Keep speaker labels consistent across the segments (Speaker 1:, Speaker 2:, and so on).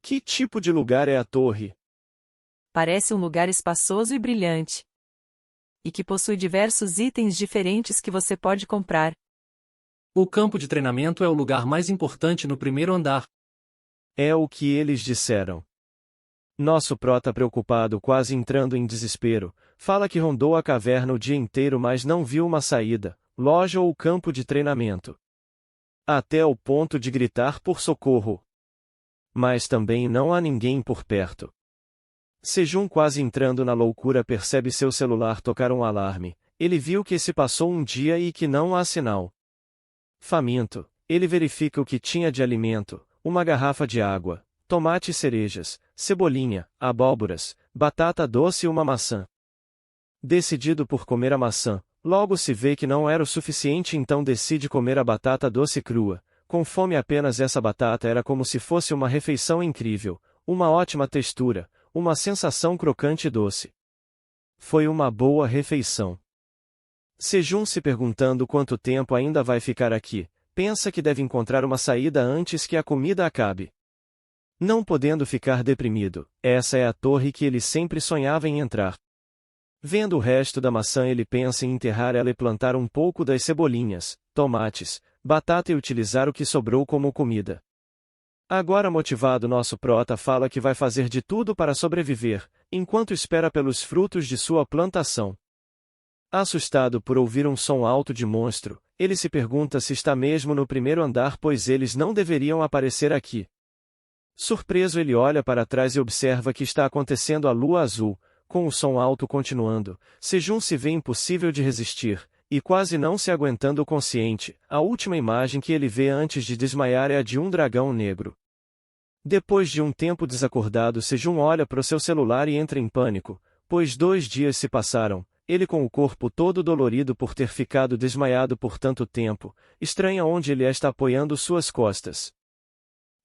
Speaker 1: Que tipo de lugar é a torre?
Speaker 2: Parece um lugar espaçoso e brilhante. E que possui diversos itens diferentes que você pode comprar.
Speaker 3: O campo de treinamento é o lugar mais importante no primeiro andar.
Speaker 1: É o que eles disseram. Nosso prota, preocupado, quase entrando em desespero, fala que rondou a caverna o dia inteiro, mas não viu uma saída, loja ou campo de treinamento. Até o ponto de gritar por socorro. Mas também não há ninguém por perto. Sejun, quase entrando na loucura, percebe seu celular tocar um alarme. Ele viu que se passou um dia e que não há sinal. Faminto, ele verifica o que tinha de alimento: uma garrafa de água, tomate e cerejas, cebolinha, abóboras, batata doce e uma maçã. Decidido por comer a maçã, logo se vê que não era o suficiente, então decide comer a batata doce crua. Com fome, apenas essa batata era como se fosse uma refeição incrível, uma ótima textura, uma sensação crocante e doce. Foi uma boa refeição. Sejun, se perguntando quanto tempo ainda vai ficar aqui, pensa que deve encontrar uma saída antes que a comida acabe. Não podendo ficar deprimido, essa é a torre que ele sempre sonhava em entrar. Vendo o resto da maçã, ele pensa em enterrar ela e plantar um pouco das cebolinhas, tomates, batata e utilizar o que sobrou como comida. Agora motivado, nosso prota fala que vai fazer de tudo para sobreviver, enquanto espera pelos frutos de sua plantação. Assustado por ouvir um som alto de monstro, ele se pergunta se está mesmo no primeiro andar, pois eles não deveriam aparecer aqui. Surpreso, ele olha para trás e observa que está acontecendo a lua azul. Com o som alto continuando, Sejun se vê impossível de resistir, e quase não se aguentando consciente, a última imagem que ele vê antes de desmaiar é a de um dragão negro. Depois de um tempo desacordado, Sejun olha para o seu celular e entra em pânico, pois 2 dias se passaram, ele com o corpo todo dolorido por ter ficado desmaiado por tanto tempo, estranha onde ele está apoiando suas costas.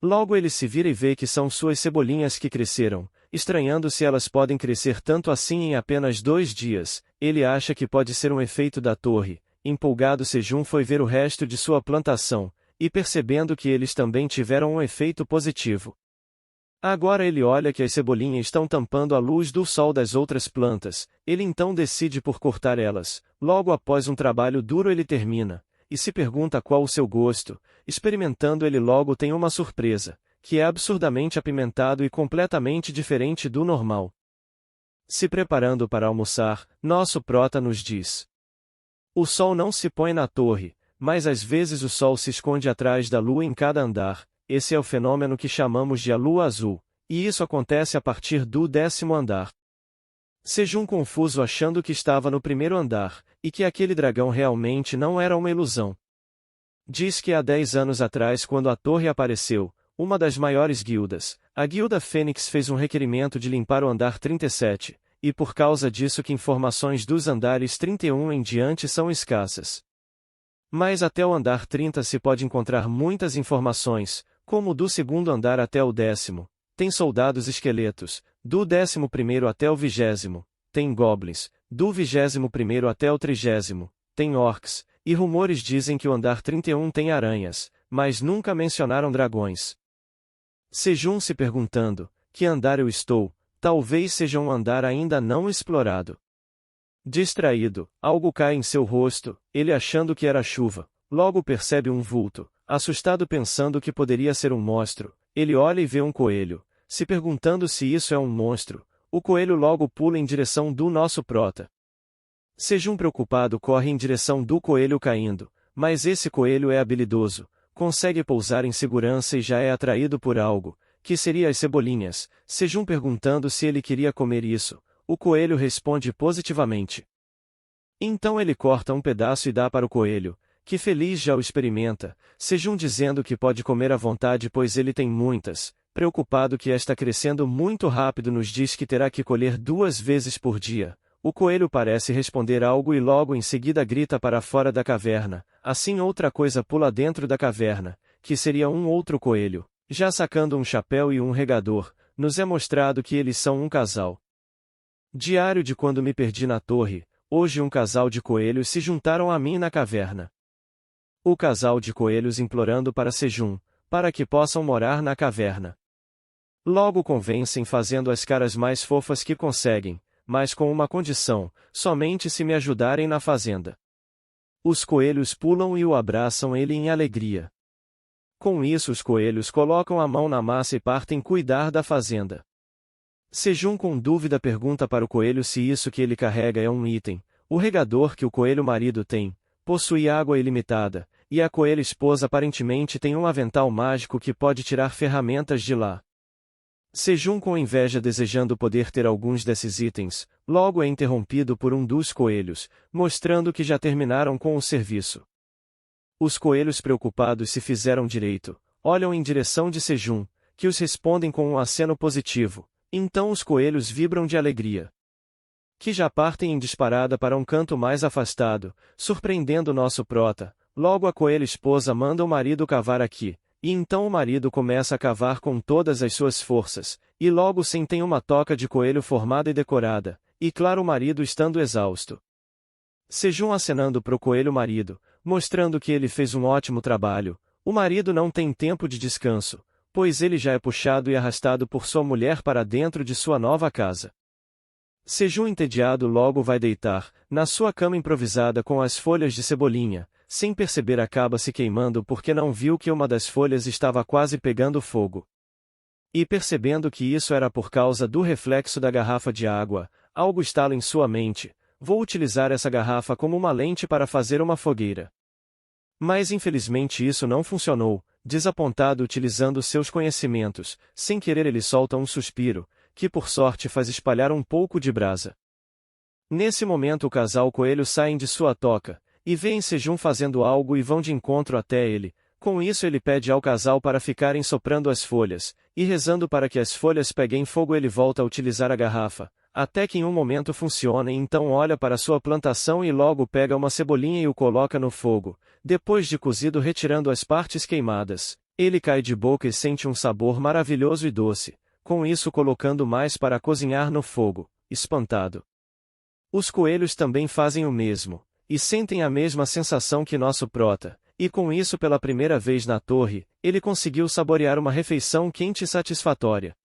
Speaker 1: Logo ele se vira e vê que são suas cebolinhas que cresceram, estranhando se elas podem crescer tanto assim em apenas 2 dias, ele acha que pode ser um efeito da torre. Empolgado, Sejun foi ver o resto de sua plantação, e percebendo que eles também tiveram um efeito positivo. Agora ele olha que as cebolinhas estão tampando a luz do sol das outras plantas, ele então decide por cortar elas. Logo após um trabalho duro ele termina, e se pergunta qual o seu gosto. Experimentando, ele logo tem uma surpresa, que é absurdamente apimentado e completamente diferente do normal. Se preparando para almoçar, nosso prota nos diz: o sol não se põe na torre, mas às vezes o sol se esconde atrás da lua em cada andar. Esse é o fenômeno que chamamos de a lua azul, e isso acontece a partir do 10º andar. Sejun, confuso, achando que estava no primeiro andar, e que aquele dragão realmente não era uma ilusão. Diz que há 10 anos atrás, quando a torre apareceu, uma das maiores guildas, a Guilda Fênix, fez um requerimento de limpar o andar 37, e por causa disso que informações dos andares 31 em diante são escassas. Mas até o andar 30 se pode encontrar muitas informações, como do segundo andar até o 10º, tem soldados esqueletos, do 11º até o 20º, tem goblins, do 21º até o 30º, tem orcs, e rumores dizem que o andar 31 tem aranhas, mas nunca mencionaram dragões. Sejun, se perguntando: que andar eu estou? Talvez seja um andar ainda não explorado. Distraído, algo cai em seu rosto, ele achando que era chuva, logo percebe um vulto. Assustado, pensando que poderia ser um monstro, ele olha e vê um coelho, se perguntando se isso é um monstro. O coelho logo pula em direção do nosso prota. Sejun, preocupado, corre em direção do coelho caindo, mas esse coelho é habilidoso, consegue pousar em segurança e já é atraído por algo, que seria as cebolinhas. Sejun, perguntando se ele queria comer isso, o coelho responde positivamente. Então ele corta um pedaço e dá para o coelho, que feliz já o experimenta, Sejun dizendo que pode comer à vontade pois ele tem muitas. Preocupado que está crescendo muito rápido, nos diz que terá que colher 2 vezes por dia. O coelho parece responder algo e logo em seguida grita para fora da caverna. Assim outra coisa pula dentro da caverna, que seria um outro coelho, já sacando um chapéu e um regador. Nos é mostrado que eles são um casal. Diário de quando me perdi na torre. Hoje um casal de coelhos se juntaram a mim na caverna. O casal de coelhos implorando para Sejun, para que possam morar na caverna. Logo convencem fazendo as caras mais fofas que conseguem, mas com uma condição: somente se me ajudarem na fazenda. Os coelhos pulam e o abraçam ele em alegria. Com isso os coelhos colocam a mão na massa e partem cuidar da fazenda. Sejum com dúvida pergunta para o coelho se isso que ele carrega é um item. O regador que o coelho marido tem possui água ilimitada, e a coelha esposa aparentemente tem um avental mágico que pode tirar ferramentas de lá. Sejum com inveja desejando poder ter alguns desses itens, logo é interrompido por um dos coelhos, mostrando que já terminaram com o serviço. Os coelhos preocupados se fizeram direito, olham em direção de Sejum, que os respondem com um aceno positivo, então os coelhos vibram de alegria. Que já partem em disparada para um canto mais afastado, surpreendendo nosso prota. Logo a coelha esposa manda o marido cavar aqui, e então o marido começa a cavar com todas as suas forças, e logo sentem uma toca de coelho formada e decorada, e claro o marido estando exausto. Sejum acenando pro coelho marido, mostrando que ele fez um ótimo trabalho. O marido não tem tempo de descanso, pois ele já é puxado e arrastado por sua mulher para dentro de sua nova casa. Sejum entediado logo vai deitar, na sua cama improvisada com as folhas de cebolinha, sem perceber acaba se queimando porque não viu que uma das folhas estava quase pegando fogo. E percebendo que isso era por causa do reflexo da garrafa de água, algo estala em sua mente: vou utilizar essa garrafa como uma lente para fazer uma fogueira. Mas infelizmente isso não funcionou. Desapontado utilizando seus conhecimentos, sem querer ele solta um suspiro, que por sorte faz espalhar um pouco de brasa. Nesse momento o casal coelho saem de sua toca, e veem Sejum fazendo algo e vão de encontro até ele. Com isso ele pede ao casal para ficarem soprando as folhas, e rezando para que as folhas peguem fogo. Ele volta a utilizar a garrafa, até que em um momento funciona e então olha para sua plantação e logo pega uma cebolinha e o coloca no fogo. Depois de cozido retirando as partes queimadas, ele cai de boca e sente um sabor maravilhoso e doce, com isso colocando mais para cozinhar no fogo, espantado. Os coelhos também fazem o mesmo, e sentem a mesma sensação que nosso prota, e com isso pela primeira vez na torre, ele conseguiu saborear uma refeição quente e satisfatória.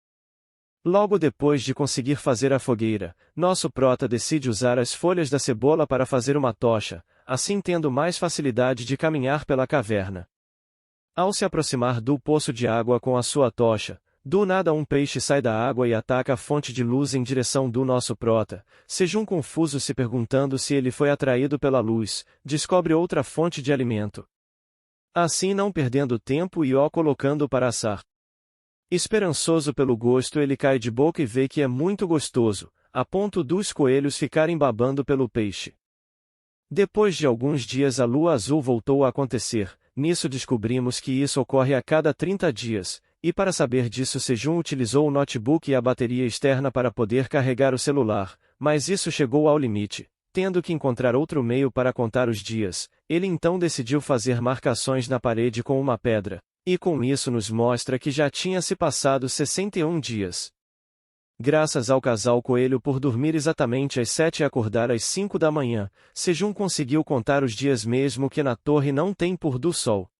Speaker 1: Logo depois de conseguir fazer a fogueira, nosso prota decide usar as folhas da cebola para fazer uma tocha, assim tendo mais facilidade de caminhar pela caverna. Ao se aproximar do poço de água com a sua tocha, do nada um peixe sai da água e ataca a fonte de luz em direção do nosso prota. Sejum confuso se perguntando se ele foi atraído pela luz, descobre outra fonte de alimento. Assim não perdendo tempo e o colocando para assar. Esperançoso pelo gosto ele cai de boca e vê que é muito gostoso, a ponto dos coelhos ficarem babando pelo peixe. Depois de alguns dias a lua azul voltou a acontecer, nisso descobrimos que isso ocorre a cada 30 dias, e para saber disso Sejum utilizou o notebook e a bateria externa para poder carregar o celular, mas isso chegou ao limite. Tendo que encontrar outro meio para contar os dias, ele então decidiu fazer marcações na parede com uma pedra, e com isso nos mostra que já tinha se passado 61 dias. Graças ao casal coelho por dormir exatamente às 7 e acordar às 5 da manhã, Sejum conseguiu contar os dias mesmo que na torre não tem pôr do sol.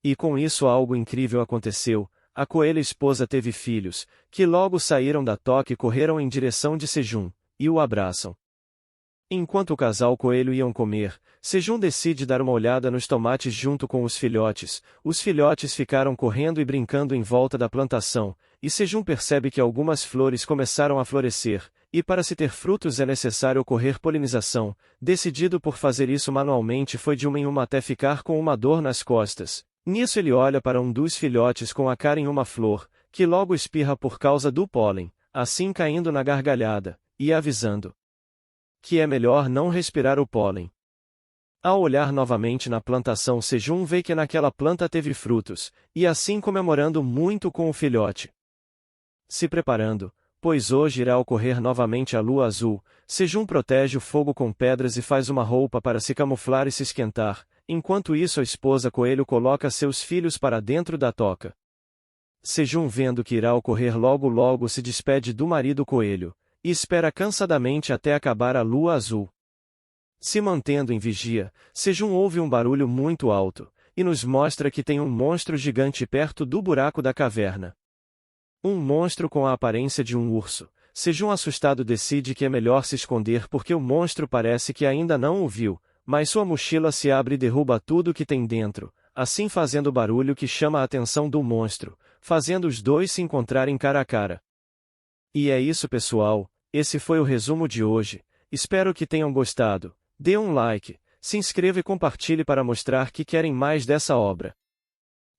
Speaker 1: E com isso algo incrível aconteceu: a coelha esposa teve filhos, que logo saíram da toca e correram em direção de Sejum, e o abraçam. Enquanto o casal coelho iam comer, Sejum decide dar uma olhada nos tomates junto com os filhotes. Os filhotes ficaram correndo e brincando em volta da plantação, e Sejum percebe que algumas flores começaram a florescer, e para se ter frutos é necessário ocorrer polinização. Decidido por fazer isso manualmente foi de uma em uma até ficar com uma dor nas costas. Nisso ele olha para um dos filhotes com a cara em uma flor, que logo espirra por causa do pólen, assim caindo na gargalhada, e avisando que é melhor não respirar o pólen. Ao olhar novamente na plantação Sejum vê que naquela planta teve frutos, e assim comemorando muito com o filhote. Se preparando, pois hoje irá ocorrer novamente a lua azul, Sejum protege o fogo com pedras e faz uma roupa para se camuflar e se esquentar. Enquanto isso a esposa coelho coloca seus filhos para dentro da toca. Sejum vendo que irá ocorrer logo se despede do marido coelho, e espera cansadamente até acabar a lua azul. Se mantendo em vigia, Sejum ouve um barulho muito alto, e nos mostra que tem um monstro gigante perto do buraco da caverna. Um monstro com a aparência de um urso. Sejun assustado decide que é melhor se esconder porque o monstro parece que ainda não o viu, mas sua mochila se abre e derruba tudo que tem dentro, assim fazendo barulho que chama a atenção do monstro, fazendo os dois se encontrarem cara a cara. E é isso, pessoal, esse foi o resumo de hoje. Espero que tenham gostado. Dê um like, se inscreva e compartilhe para mostrar que querem mais dessa obra.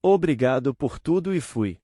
Speaker 1: Obrigado por tudo e fui.